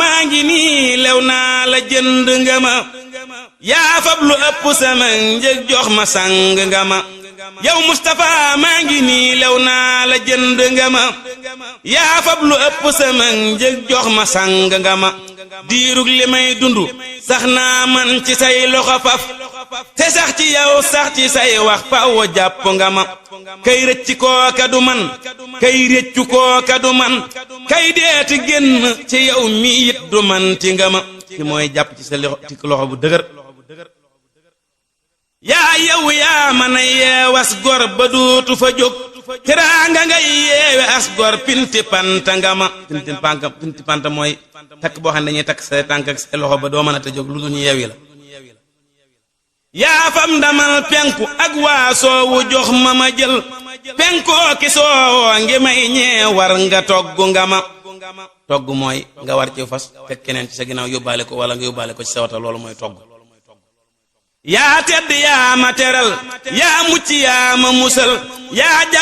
maa ngi nii lew naa la jënd nga ma yaa fab lu ëpp sama njëg jox ma sang nga ma yow Mustafa maa ngi nii lew naa la jënd nga ma yaa fab lu ëpp sama njëg jox ma sang nga ma diirug li may dundu sax naa man ci say loxo faf te sax ci yow sax ci say wax faw jàpp nga ma kay rëcc kooka du man kay rëccu kooka du man kay deeti génn ci yow mi it du man ti nga ma ci mooy jàpp ci sa loxo bu dëgër yaa yow yaa mën a yeewas gor ba dootu fa jóg teraanga ngay yeewe as gor pinti panta nga ma pinti panta mooy takk boo xam ne dañuy takk sa tànk ak sa loxo ba doo mën a te jóg lu dul ñu yeewi la yaa fam ndamal penku ak waa soowu jox ma ma jël penkoo ki soowoo ngi may ñee war nga togg nga ma togg mooy nga war ci fas teg keneen ci sa ginnaaw yóbbaale ko wala nga yóbbaale ko ci sa wata loolu mooy togg yaa tedd yaa ma teral yaa mucc yaa ma musal yaa